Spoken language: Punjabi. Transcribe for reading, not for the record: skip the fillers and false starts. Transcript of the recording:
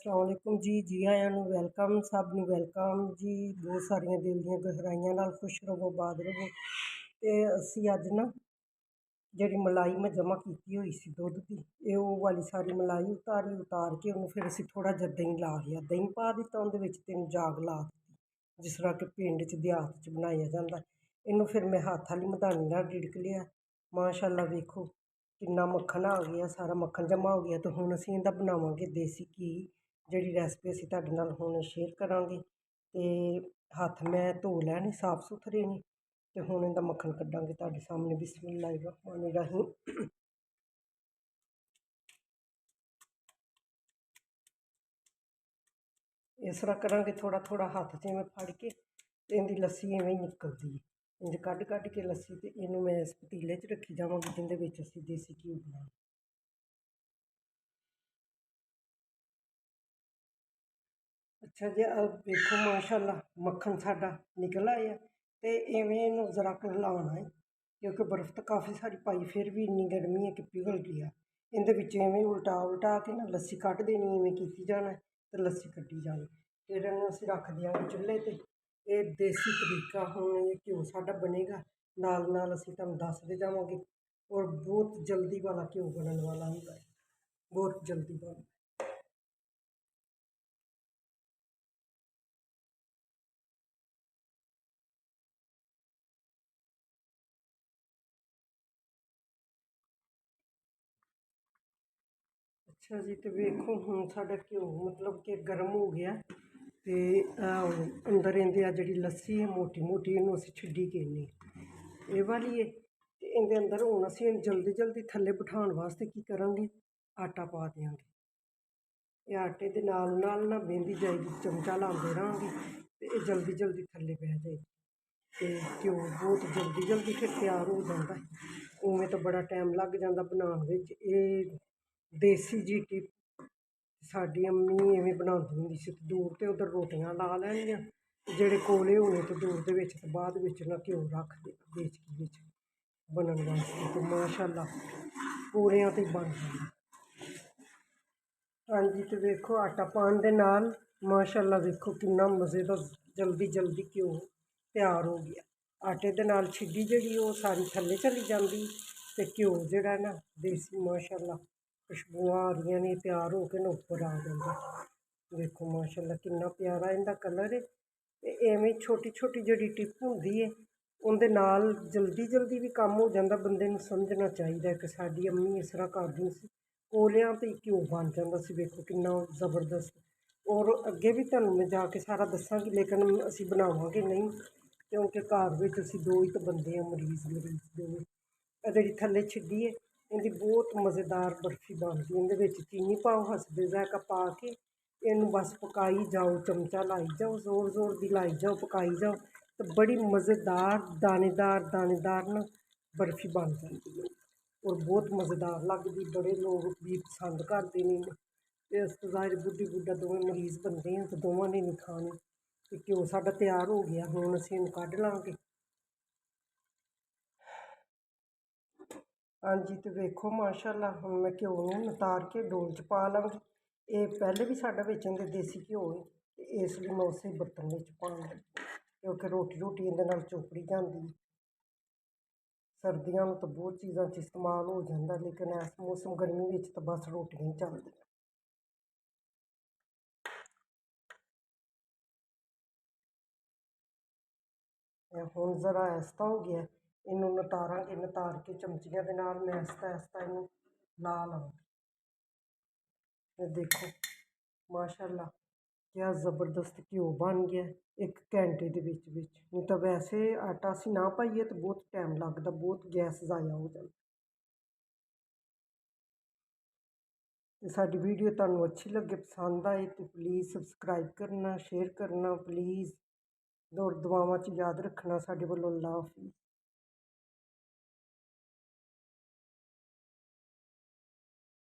अस्सलाम वालेकुम जी जी आया ਨੂੰ ਵੈਲਕਮ ਸਭ ਨੂੰ ਵੈਲਕਮ ਜੀ। ਬਹੁਤ ਸਾਰੀਆਂ ਦਿਲ ਦੀਆਂ ਗਹਿਰਾਈਆਂ ਨਾਲ ਖੁਸ਼ ਰਹੋ, ਆਬਾਦ ਰਹੋ। ਤੇ ਅਸੀਂ ਅੱਜ ਨਾ ਜਿਹੜੀ ਮਲਾਈ ਮੈਂ ਜਮ੍ਹਾਂ ਕੀਤੀ ਹੋਈ ਸੀ ਦੁੱਧ ਦੀ, ਇਹ ਉਹ ਵਾਲੀ ਸਾਰੀ ਮਲਾਈ ਉਤਾਰ ਕੇ ਉਹਨੂੰ ਫਿਰ ਅਸੀਂ ਥੋੜ੍ਹਾ ਜਿਹਾ ਦਹੀਂ ਲਾ ਲਿਆ, ਦਹੀਂ ਪਾ ਦਿੱਤਾ ਉਹਦੇ ਵਿੱਚ, 3 ਜਾਗ ਲਾ ਦਿੱਤੀ ਜਿਸ ਤਰ੍ਹਾਂ ਕਿ ਪਿੰਡ 'ਚ ਦਿਹਾਤ 'ਚ ਬਣਾਇਆ ਜਾਂਦਾ। ਇਹਨੂੰ ਫਿਰ ਮੈਂ ਹੱਥ ਵਾਲੀ ਮਧਾਣੀ ਨਾਲ ਰਿੜਕ ਲਿਆ। ਮਾਸ਼ਾਅੱਲਾ ਵੇਖੋ ਕਿੰਨਾ ਮੱਖਣ ਆ ਗਿਆ, ਸਾਰਾ ਮੱਖਣ ਜਮ੍ਹਾਂ ਹੋ ਗਿਆ। ਤੇ ਹੁਣ ਅਸੀਂ ਇਹਦਾ ਬਣਾਵਾਂਗੇ ਦੇਸੀ ਘੀ, ਜਿਹੜੀ ਰੈਸਪੀ ਅਸੀਂ ਤੁਹਾਡੇ ਨਾਲ ਹੁਣ ਸ਼ੇਅਰ ਕਰਾਂਗੇ। ਤੇ ਹੱਥ ਮੈਂ ਧੋ ਲੈਣੇ, ਸਾਫ਼ ਸੁਥਰੇ ਨੇ। ਤੇ ਹੁਣ ਇਹਦਾ ਮੱਖਣ ਕੱਢਾਂਗੇ ਤੁਹਾਡੇ ਸਾਹਮਣੇ। ਬਿਸਮਿਲ੍ਲਾਹਿਰ ਰਹਿਮਾਨਿਰ ਰਹੀਮ। ਇਸ ਤਰ੍ਹਾਂ ਕਰਾਂਗੇ, ਥੋੜ੍ਹਾ ਥੋੜ੍ਹਾ ਹੱਥ 'ਚ ਇਵੇਂ ਫੜ ਕੇ, ਤੇ ਇਹਦੀ ਲੱਸੀ ਇਵੇਂ ਹੀ ਨਿਕਲਦੀ ਹੈ। ਇੰਝ ਕੱਢ ਕੱਢ ਕੇ ਲੱਸੀ, ਤੇ ਇਹਨੂੰ ਮੈਂ ਇਸ ਪਤੀਲੇ 'ਚ ਰੱਖੀ ਜਾਵਾਂਗੀ ਜਿਹਦੇ ਵਿੱਚ ਅਸੀਂ ਦੇਸੀ ਘੀ ਬਣਾਵਾਂਗੇ। ਅੱਛਾ ਜੀ, ਵੇਖੋ ਮਾਸ਼ਾਅੱਲਾ ਮੱਖਣ ਸਾਡਾ ਨਿਕਲ ਆਇਆ। ਤੇ ਇਵੇਂ ਇਹਨੂੰ ਜ਼ਰਾ ਕੁ ਹਿਲਾਉਣਾ ਹੈ, ਕਿਉਂਕਿ ਬਰਫ਼ ਤਾਂ ਕਾਫੀ ਸਾਰੀ ਪਾਈ, ਫਿਰ ਵੀ ਇੰਨੀ ਗਰਮੀ ਹੈ ਕਿ ਪਿਘਲ ਗਿਆ। ਇਹਦੇ ਵਿੱਚ ਇਵੇਂ ਉਲਟਾ ਕੇ ਨਾ ਲੱਸੀ ਕੱਢ ਦੇਣੀ, ਇਵੇਂ ਕੀਤੀ ਜਾਣਾ ਤੇ ਲੱਸੀ ਕੱਢੀ ਜਾਣੀ। ਫਿਰ ਇਹਨੂੰ ਅਸੀਂ ਰੱਖ ਦਿਆਂਗੇ ਚੁੱਲ੍ਹੇ 'ਤੇ। ਇਹ ਦੇਸੀ ਤਰੀਕਾ, ਹੁਣ ਇਹ ਘਿਓ ਸਾਡਾ ਬਣੇਗਾ, ਨਾਲ ਨਾਲ ਅਸੀਂ ਤੁਹਾਨੂੰ ਦੱਸਦੇ ਜਾਵਾਂਗੇ। ਔਰ ਬਹੁਤ ਜਲਦੀ ਵਾਲਾ ਘਿਓ ਬਣਨ ਵਾਲਾ ਹੁੰਦਾ ਹੈ, ਬਹੁਤ ਜਲਦੀ ਬਣ। ਅੱਛਾ ਜੀ, ਤੇ ਵੇਖੋ ਹੁਣ ਸਾਡਾ ਘਿਓ ਮਤਲਬ ਕਿ ਗਰਮ ਹੋ ਗਿਆ। ਤੇ ਅੰਦਰ ਇਹਦੇ ਆ ਜਿਹੜੀ ਲੱਸੀ ਹੈ ਮੋਟੀ ਮੋਟੀ, ਇਹਨੂੰ ਅਸੀਂ ਛਿੱਡੀ ਕਹਿੰਦੇ ਇਹ ਵਾਲੀ ਹੈ। ਤੇ ਇਹਦੇ ਅੰਦਰ ਹੁਣ ਅਸੀਂ ਜਲਦੀ ਜਲਦੀ ਥੱਲੇ ਬਿਠਾਉਣ ਵਾਸਤੇ ਕੀ ਕਰਾਂਗੇ, ਆਟਾ ਪਾ ਦਿਆਂਗੇ। ਇਹ ਆਟੇ ਦੇ ਨਾਲ ਨਾਲ ਨਾ ਬਹਿੰਦੀ ਜਾਏਗੀ, ਚਮਚਾ ਲਾਉਂਦੇ ਰਹਾਂਗੇ, ਤੇ ਇਹ ਜਲਦੀ ਜਲਦੀ ਥੱਲੇ ਬਹਿ ਜਾਏਗੀ। ਤੇ ਘਿਓ ਬਹੁਤ ਜਲਦੀ ਜਲਦੀ ਫਿਰ ਤਿਆਰ ਹੋ ਜਾਂਦਾ ਹੈ। ਉਵੇਂ ਤਾਂ ਬੜਾ ਟਾਈਮ ਲੱਗ ਜਾਂਦਾ ਬਣਾਉਣ ਵਿੱਚ। ਇਹ ਦੇਸੀ ਜੀ ਟਿਪ ਸਾਡੀ ਅੰਮੀ ਐਵੇਂ ਬਣਾਉਂਦੀ ਹੁੰਦੀ ਸੀ। ਦੂਰ ਤੇ ਉਧਰ ਰੋਟੀਆਂ ਲਾ ਲੈਣੀਆਂ, ਜਿਹੜੇ ਕੋਲੇ ਹੋਣੇ ਤੇ ਦੂਰ ਦੇ ਵਿੱਚ, ਤੇ ਬਾਅਦ ਵਿੱਚ ਨਾ ਘਿਓ ਰੱਖ ਦੇ ਦੇਚਕੀ ਵਿੱਚ ਬਣਨ ਵਾਸਤੇ। ਤੇ ਮਾਸ਼ਾਅੱਲਾ ਪੂਰਿਆਂ 'ਤੇ ਬਣ ਜਾਂਦਾ। ਹਾਂਜੀ, ਤੇ ਵੇਖੋ ਆਟਾ ਪਾਉਣ ਦੇ ਨਾਲ ਮਾਸ਼ਾਅੱਲਾ ਵੇਖੋ ਕਿੰਨਾ ਮਜ਼ੇ ਦਾ ਜਲਦੀ ਜਲਦੀ ਘਿਓ ਤਿਆਰ ਹੋ ਗਿਆ। ਆਟੇ ਦੇ ਨਾਲ ਛਿੱਡੀ ਜਿਹੜੀ ਉਹ ਸਾਰੀ ਥੱਲੇ ਚਲੀ ਜਾਂਦੀ, ਤੇ ਘਿਓ ਜਿਹੜਾ ਨਾ ਦੇਸੀ ਮਾਸ਼ਾਅੱਲਾ ਖੁਸ਼ਬੂਆਂ ਆ ਰਹੀਆਂ ਨੇ, ਤਿਆਰ ਹੋ ਕੇ ਨਾ ਉੱਪਰ ਆ ਜਾਂਦਾ। ਦੇਖੋ ਮਾਸ਼ਾਅੱਲਾ ਕਿੰਨਾ ਪਿਆਰਾ ਇਹਦਾ ਕਲਰ ਹੈ। ਤੇ ਐਵੇਂ ਛੋਟੀ ਛੋਟੀ ਜਿਹੜੀ ਟਿਪ ਹੁੰਦੀ ਹੈ, ਉਹਦੇ ਨਾਲ ਜਲਦੀ ਜਲਦੀ ਵੀ ਕੰਮ ਹੋ ਜਾਂਦਾ। ਬੰਦੇ ਨੂੰ ਸਮਝਣਾ ਚਾਹੀਦਾ ਕਿ ਸਾਡੀ ਅੰਮੀ ਇਸ ਤਰ੍ਹਾਂ ਕਰਦੀ ਸੀ, ਕੋਲਿਆਂ 'ਤੇ ਘਿਓ ਬਣ ਜਾਂਦਾ ਸੀ। ਵੇਖੋ ਕਿੰਨਾ ਜ਼ਬਰਦਸਤ। ਔਰ ਅੱਗੇ ਵੀ ਤੁਹਾਨੂੰ ਮੈਂ ਜਾ ਕੇ ਸਾਰਾ ਦੱਸਾਂਗੀ, ਲੇਕਿਨ ਅਸੀਂ ਬਣਾਵਾਂਗੇ ਨਹੀਂ, ਕਿਉਂਕਿ ਘਰ ਵਿੱਚ ਅਸੀਂ ਦੋ ਹੀ ਤਾਂ ਬੰਦੇ ਹਾਂ, ਮਰੀਜ਼ ਦੋਵੇਂ। ਇਹ ਜਿਹੜੀ ਥੱਲੇ ਛਿੱਡੀ ਹੈ, ਇਹਦੀ ਬਹੁਤ ਮਜ਼ੇਦਾਰ ਬਰਫੀ ਬਣਦੀ। ਇਹਦੇ ਵਿੱਚ ਚੀਨੀ ਪਾਓ, ਹਸਬੇ ਜ਼ਾਇਕਾ ਪਾ ਕੇ ਇਹਨੂੰ ਬਸ ਪਕਾਈ ਜਾਓ, ਚਮਚਾ ਲਾਈ ਜਾਓ, ਜ਼ੋਰ ਜ਼ੋਰ ਦੀ ਲਾਈ ਜਾਓ, ਪਕਾਈ ਜਾਓ, ਤੇ ਬੜੀ ਮਜ਼ੇਦਾਰ ਦਾਣੇਦਾਰ ਨਾ ਬਰਫੀ ਬਣ ਜਾਂਦੀ ਹੈ। ਔਰ ਬਹੁਤ ਮਜ਼ੇਦਾਰ ਲੱਗਦੀ, ਬੜੇ ਲੋਕ ਵੀ ਪਸੰਦ ਕਰਦੇ ਨੇ। ਤੇ ਇਸ ਤੋਂ ਜ਼ਾਹਿਰ ਬੁੱਢੀ ਬੁੱਢਾ ਦੋਵੇਂ ਮਰੀਜ਼ ਬੰਦੇ ਆ, ਤੇ ਦੋਵਾਂ ਨੇ ਨਹੀਂ ਖਾਣੇ। ਤੇ ਘਿਓ ਸਾਡਾ ਤਿਆਰ ਹੋ ਗਿਆ, ਹੁਣ ਅਸੀਂ ਇਹਨੂੰ ਕੱਢ ਲਾਂਗੇ। ਹਾਂਜੀ, ਤੇ ਵੇਖੋ ਮਾਸ਼ਾਅੱਲਾ ਹੁਣ ਮੈਂ ਘਿਓ ਨੂੰ ਉਤਾਰ ਕੇ ਡੋਲ 'ਚ ਪਾ ਲਵਾਂਗੀ। ਇਹ ਪਹਿਲੇ ਵੀ ਸਾਡਾ ਵਿੱਚ ਇਹਦੇ ਦੇਸੀ ਘਿਓ ਹੈ, ਤੇ ਇਸ ਲਈ ਮੈਂ ਉਸੇ ਬਰਤਨ ਵਿੱਚ ਪਾਉਣ ਲੱਗੀ, ਕਿਉਂਕਿ ਰੋਟੀ ਇਹਦੇ ਨਾਲ ਚੋਪੜੀ ਜਾਂਦੀ। ਸਰਦੀਆਂ ਨੂੰ ਤਾਂ ਬਹੁਤ ਚੀਜ਼ਾਂ 'ਚ ਇਸਤੇਮਾਲ ਹੋ ਜਾਂਦਾ, ਲੇਕਿਨ ਇਸ ਮੌਸਮ ਗਰਮੀ ਵਿੱਚ ਤਾਂ ਬਸ ਰੋਟੀਆਂ ਹੀ ਚੱਲਦੀਆਂ। ਹੁਣ ਜ਼ਰਾ ਐਸਤਾ ਹੋ ਗਿਆ, ਇਹਨੂੰ ਨਤਾਰਾਂਗੇ, ਨਤਾਰ ਕੇ ਚਮਚੀਆਂ ਦੇ ਨਾਲ ਮੈਂ ਐਸਤਾ ਇਹਨੂੰ ਲਾ ਲਵਾਂਗੀ। ਇਹ ਦੇਖੋ ਮਾਸ਼ਾਅੱਲਾ ਕਿਆ ਜ਼ਬਰਦਸਤ ਘਿਓ ਬਣ ਗਿਆ 1 ਘੰਟੇ ਦੇ ਵਿੱਚ। ਨਹੀਂ ਤਾਂ ਵੈਸੇ ਆਟਾ ਅਸੀਂ ਨਾ ਪਾਈਏ ਤਾਂ ਬਹੁਤ ਟਾਈਮ ਲੱਗਦਾ, ਬਹੁਤ ਗੈਸ ਜ਼ਾਇਆ ਹੋ ਜਾਂਦਾ। ਤੇ ਸਾਡੀ ਵੀਡੀਓ ਤੁਹਾਨੂੰ ਅੱਛੀ ਲੱਗੇ, ਪਸੰਦ ਆਏ, ਤਾਂ ਪਲੀਜ਼ ਸਬਸਕ੍ਰਾਈਬ ਕਰਨਾ, ਸ਼ੇਅਰ ਕਰਨਾ ਪਲੀਜ਼। ਦੁਆਵਾਂ 'ਚ ਯਾਦ ਰੱਖਣਾ ਸਾਡੇ ਵੱਲੋਂ। ਅੱਲਾ ਹਾਫਿਜ਼।